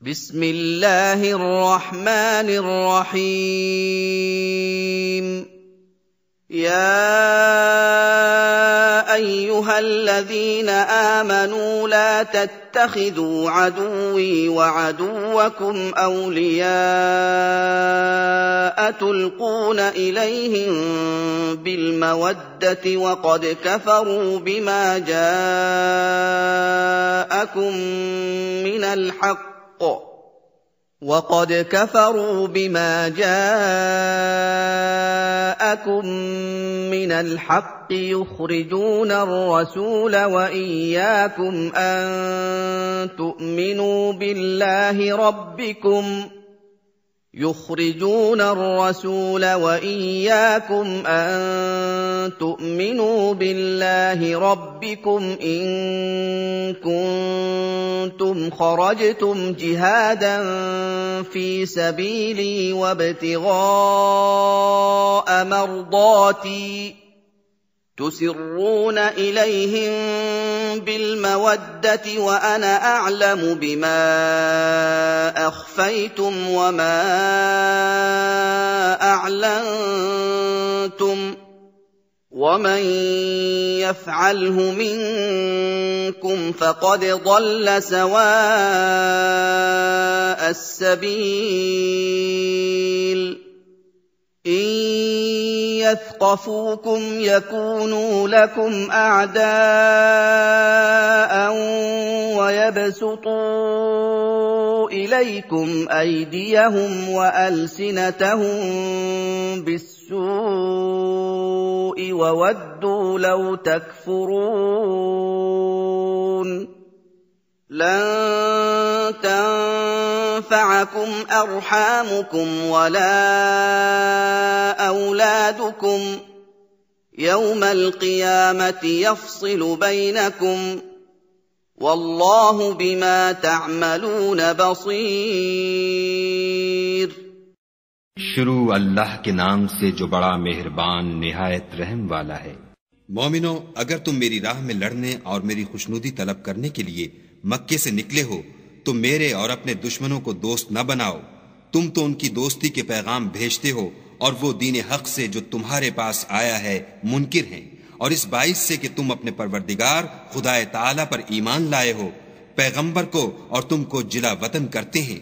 بسم الله الرحمن الرحيم يا أيها الذين آمنوا لا تتخذوا عدوي وعدوكم أولياء تلقون إليهم بالمودة وقد كفروا بما جاءكم من الحق يخرجون الرسول وإياكم أن تؤمنوا بالله ربكم إن كنتم خرجتم جهادا في سبيلي وابتغاء مرضاتي تسرون إليهم بالمودة وأنا أعلم بما أخفيتم وما أعلنتم ومن يفعله منكم فقد ضل سواء السبيل إن يثقفوكم يكونوا لكم أعداء ويبسطوا إليكم أيديهم وألسنتهم بالسوء وودوا لو تكفرون لن تنفعكم أرحامكم ولا أولادكم يوم القيامة يفصل بينكم والله بما تعملون بصير शुरू अल्लाह के नाम से जो बड़ा मेहरबान निहायत रहम वाला है। मोमिनो, अगर तुम मेरी राह में लड़ने और मेरी खुशनुदी तलब करने के लिए मक्के से निकले हो तो मेरे और अपने दुश्मनों को दोस्त न बनाओ। तुम तो उनकी दोस्ती के पैगाम भेजते हो और वो दीन हक से जो तुम्हारे पास आया है मुनकिर हैं, और इस बाइस से कि तुम अपने परवरदिगार खुदाए ताला पर ईमान लाए हो, पैगंबर को और तुमको जिला वतन करते हैं।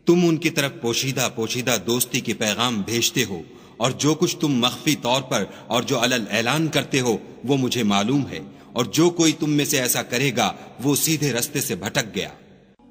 तुम उनकी तरफ पोशीदा पोशीदा दोस्ती के पैगाम भेजते हो और जो कुछ तुम मख्फी तौर पर और जो अलल ऐलान करते हो वो मुझे मालूम है, और जो कोई तुम में से ऐसा करेगा वो सीधे रास्ते से भटक गया।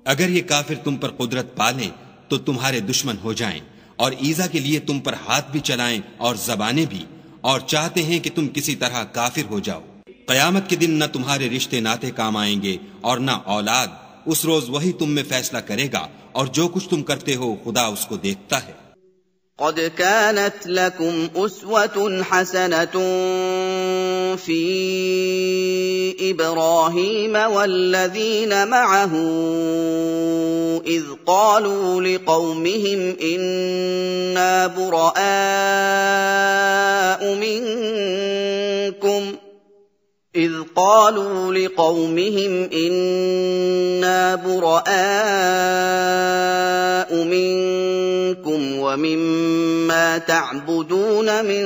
अगर ये काफिर तुम पर कुदरत पालें तो तुम्हारे दुश्मन हो जाएं और ईजा के लिए तुम पर हाथ भी चलाएं और जबानें भी, और चाहते हैं कि तुम किसी तरह काफिर हो जाओ। कयामत के दिन न तुम्हारे रिश्ते नाते काम आएंगे और न औलाद। उस रोज वही तुम में फैसला करेगा, और जो कुछ तुम करते हो खुदा उसको देखता है। قد كانت لكم أسوة حسنة في إبراهيم والذين معه إذ قالوا لقومهم إنا براء منكم ومما تعبدون من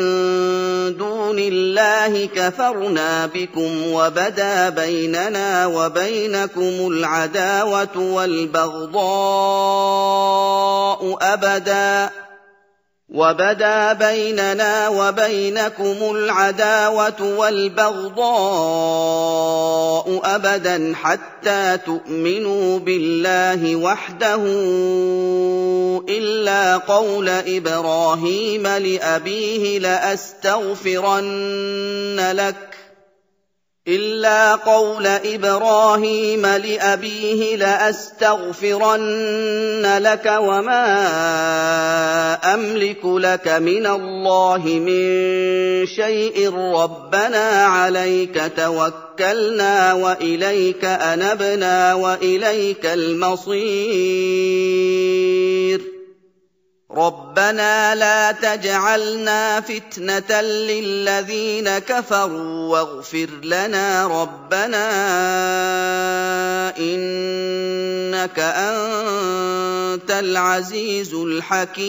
دون الله كفرنا بكم وبدا بيننا وبينكم العداوة والبغضاء أبدا حتى تؤمنوا بالله وحده إلا قول إبراهيم لأبيه لأستغفرن لك وما أملك لك من الله من شيء ربنا عليك توكلنا وإليك أنبنا وإليك المصير ربنا لا تجعلنا فتنة للذين كفروا واغفر لنا ربنا إنك أنت अन्तल अज़ीज़ुल हकीम।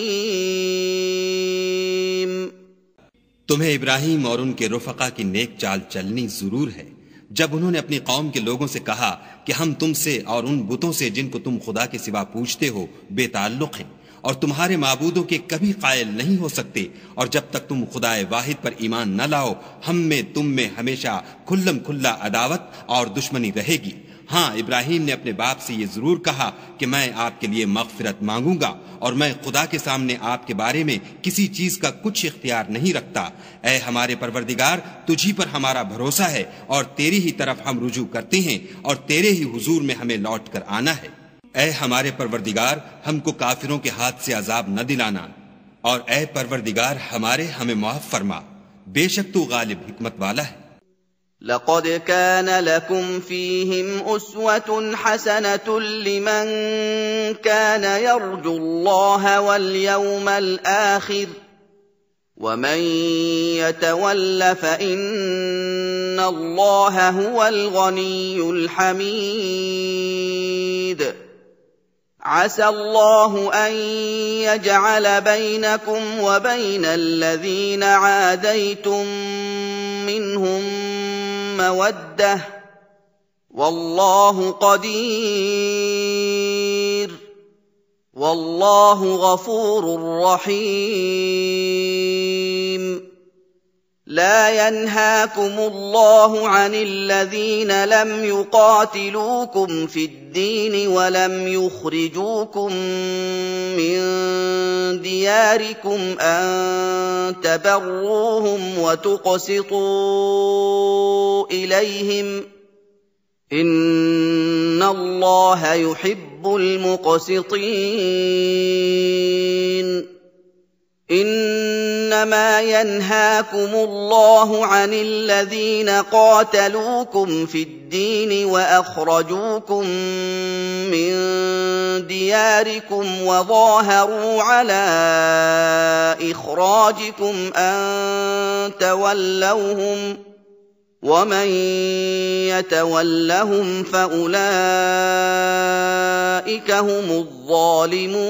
तुम्हें इब्राहिम और उनके रुफका की नेक चाल चलनी जरूर है जब उन्होंने अपनी कौम के लोगों से कहा कि हम तुमसे और उन बुतों से जिनको तुम खुदा के सिवा पूजते हो बेताल्लुक हैं और तुम्हारे माबूदों के कभी कायल नहीं हो सकते, और जब तक तुम खुदाए वाहिद पर ईमान न लाओ हम में तुम में हमेशा खुल्लम खुल्ला अदावत और दुश्मनी रहेगी। हाँ, इब्राहिम ने अपने बाप से ये जरूर कहा कि मैं आपके लिए मगफिरत मांगूंगा और मैं खुदा के सामने आपके बारे में किसी चीज का कुछ इख्तियार नहीं रखता। ऐ हमारे परवरदिगार, तुझी पर हमारा भरोसा है और तेरी ही तरफ हम रुजू करते हैं और तेरे ही हुजूर में हमें लौट कर आना है। ऐ हमारे परवरदिगार, हमको काफिरों के हाथ से अजाब न दिलाना, और ऐ परवरदिगार हमारे हमें माफ फरमा, बेशक तू गालिब हिकमत वाला है। लक़द कान लकुम फ़ीहिम उस्वतुन हसनतुन लिमन कान यर्जुल्लाह वल यौमल आखिर वमन यतवल्ल फ़इन्नल्लाह हुवल गनियुल हमीद। असल्लाहु अन यजअल बैनकुम व बैनल्लज़ीन आदैतुम मिनहुम मवद्दह वल्लाहु क़दीर वल्लाहु गफूरुर रहीम। ला यन्हाकुमुल्लाहु अनिल्लज़ीन लम युक़ातिलूकुम फ़िद्दीन वलम युख़रिजूकुम मिन दियारिकुम अन तबर्रूहुम वतुक़सितू इलैहिम इन्नल्लाह युहिब्बुल मुक़सितीन। इन्नमा यन्हाकुमुल्लाहु अनिल्लज़ीन क़ातलूकुम फ़िद्दीन वअख़रजूकुम मिन दियारिकुम वज़ाहरू अला इख़राजिकुम अन तवल्लौहुम वमन यतवल्लहुम फ़उलाइक हुमुज़ ज़ालिमून।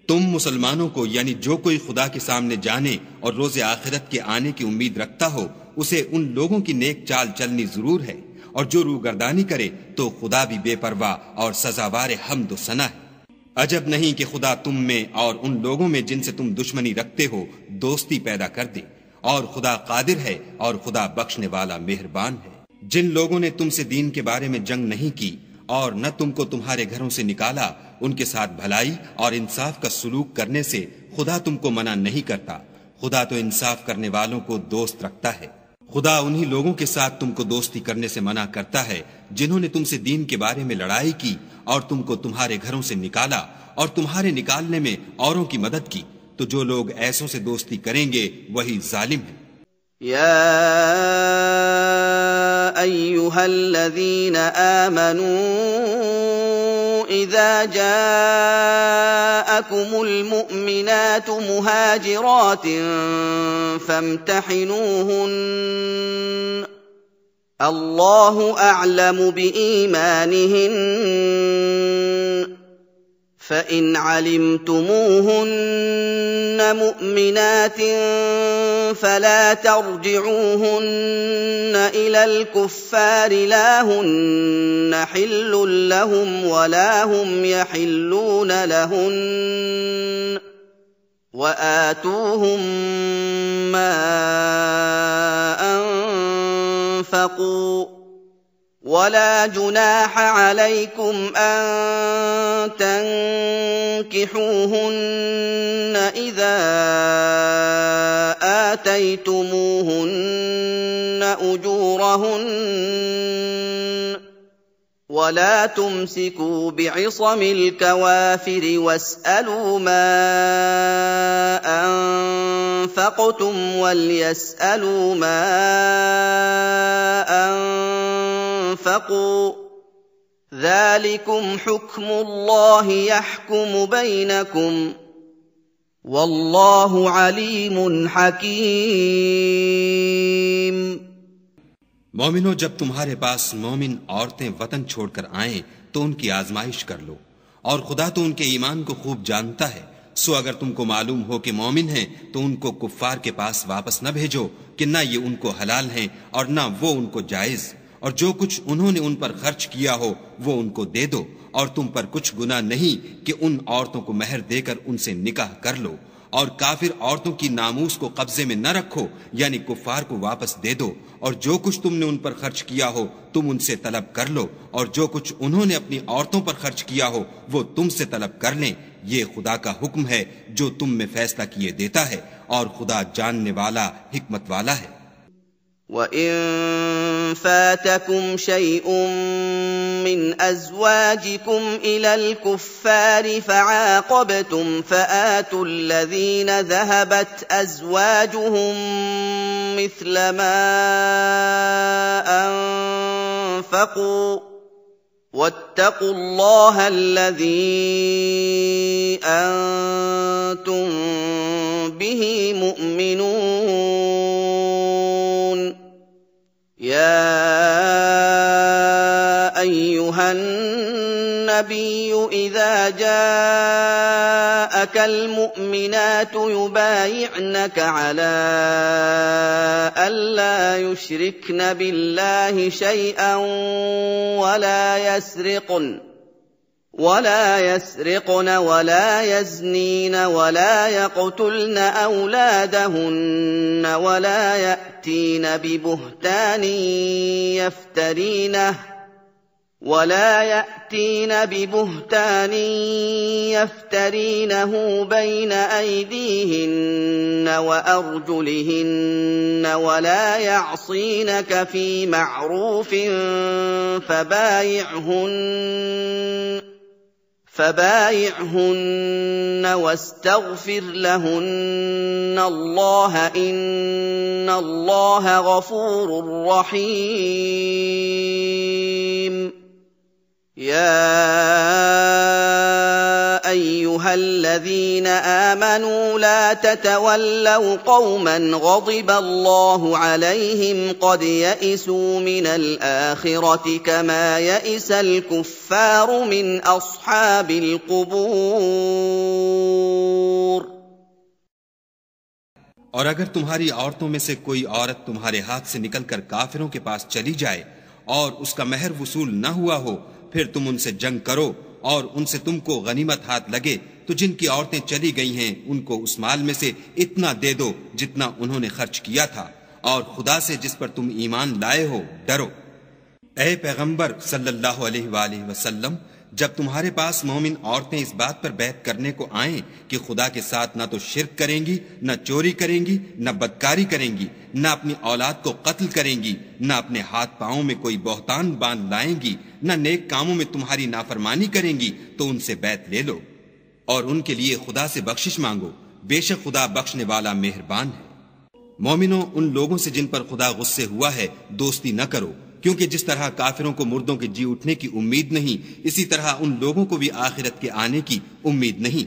तुम मुसलमानों को यानी जो कोई खुदा के सामने जाने और रोज़े आखिरत के आने की उम्मीद रखता हो उसे उन लोगों की नेक चाल चलनी जरूर है, और जो रूगर्दानी करे तो खुदा भी बेपरवाह और सजावार हम्द सना है। अजब नहीं कि खुदा तुम में और उन लोगों में जिनसे तुम दुश्मनी रखते हो दोस्ती पैदा कर दे, और खुदा कादिर है और खुदा बख्शने वाला मेहरबान है। जिन लोगों ने तुमसे दीन के बारे में जंग नहीं की और न तुमको तुम्हारे घरों से निकाला, उनके साथ भलाई और इंसाफ का सलूक करने से खुदा तुमको मना नहीं करता। खुदा तो इंसाफ करने वालों को दोस्त रखता है। खुदा उन्हीं लोगों के साथ तुमको दोस्ती करने से मना करता है जिन्होंने तुमसे दीन के बारे में लड़ाई की और तुमको तुम्हारे घरों से निकाला और तुम्हारे निकालने में औरों की मदद की, तो जो लोग ऐसों से दोस्ती करेंगे वही जालिम है। या अय्युहल्लज़ीन आमनू इज़ा जाअकुमुल मुअमिनातु मुहाजिरातिन फम्तहिनूहुन्न अल्लाहु अअलमु बिईमानिहिन्न फ़इन अलिमतुमूहुन्न मुअमिनात फला तर्जिऊहुन्न इलल कुफ़्फ़ार ला हुन्न हिल्लुन लहुम वला हुम यहिल्लून लहुन्न वआतूहुम मा अनफ़क़ू वला जुनाह अलैकुम अन तंकिहूहुन्न इज़ा आतैतुमूहुन्न उजूरहुन्न वला तुमसिकू बिइसमिल कवाफिर वस्अलू मा अनफ़क़्तुम वलयस्अलू मा अनफ़क़ू ذلكم حكم الله يحكم بينكم والله عليم حكيم। मोमिनो, जब तुम्हारे पास मोमिन औरतें वतन छोड़कर आएं तो उनकी आजमाइश कर लो, और खुदा तो उनके ईमान को खूब जानता है। सो अगर तुमको मालूम हो कि मोमिन हैं तो उनको कुफ्फार के पास वापस न भेजो कि ना ये उनको हलाल हैं और ना वो उनको जायज, और जो कुछ उन्होंने उन पर खर्च किया हो वो उनको दे दो, और तुम पर कुछ गुनाह नहीं कि उन औरतों को महर देकर उनसे निकाह कर लो, और काफिर औरतों की नामूस को कब्जे में न रखो, यानी कुफ्फार को वापस दे दो, और जो कुछ तुमने उन पर खर्च किया हो तुम उनसे तलब कर लो, और जो कुछ उन्होंने अपनी औरतों पर खर्च किया हो वो तुमसे तलब कर लें। ये खुदा का हुक्म है जो तुम में फैसला किए देता है, और खुदा जानने वाला हिकमत वाला है। وَإِن فَاتَكُمْ شَيْءٌ مِّنْ أَزْوَاجِكُمْ إِلَى الْكُفَّارِ فَعَاقَبْتُمْ فَآتُوا الَّذِينَ ذَهَبَتْ أَزْوَاجُهُم مِّثْلَ مَا أَنفَقُوا ۚ وَاتَّقُوا اللَّهَ الَّذِي أَنتُم بِهِ مُؤْمِنُونَ. يَا أَيُّهَا النَّبِيُّ إِذَا جَاءَكَ الْمُؤْمِنَاتُ يُبَايِعْنَكَ عَلَىٰ أَلَّا يُشْرِكْنَ بِاللَّهِ شَيْئًا ولا يسرقن ولا يزنين ولا يقتلن أولادهن ولا يأتين ببهتان يفترينه بين أيديهن وأرجلهن ولا يعصينك في معروف فبايعهن واستغفر لهن الله إن الله غفور رحيم. يا أيها الذين آمنوا لا تتولوا قوما غضب الله عليهم قد يئسوا من الآخرة كما يئس الكفار من أصحاب القبور. और अगर तुम्हारी औरतों में से कोई औरत तुम्हारे हाथ से निकलकर काफिरों के पास चली जाए और उसका महर वसूल न हुआ हो, फिर तुम उनसे जंग करो और उनसे तुमको गनीमत हाथ लगे, तो जिनकी औरतें चली गई हैं उनको उस माल में से इतना दे दो जितना उन्होंने खर्च किया था, और खुदा से जिस पर तुम ईमान लाए हो डरो। ऐ पैगंबर सल्लल्लाहु अलैहि वसल्लम, जब तुम्हारे पास मोमिन औरतें इस बात पर बैत करने को आएं कि खुदा के साथ न तो शिर्क करेंगी, न चोरी करेंगी, न बदकारी करेंगी, न अपनी औलाद को कत्ल करेंगी, न अपने हाथ पांवों में कोई बहतान बांध लाएंगी, न नेक कामों में तुम्हारी नाफरमानी करेंगी, तो उनसे बैत ले लो और उनके लिए खुदा से बख्शिश मांगो। बेशक खुदा बख्शने वाला मेहरबान है। मोमिनों, उन लोगों से जिन पर खुदा गुस्से हुआ है दोस्ती न करो, क्योंकि जिस तरह काफिरों को मुर्दों के जी उठने की उम्मीद नहीं, इसी तरह उन लोगों को भी आखिरत के आने की उम्मीद नहीं।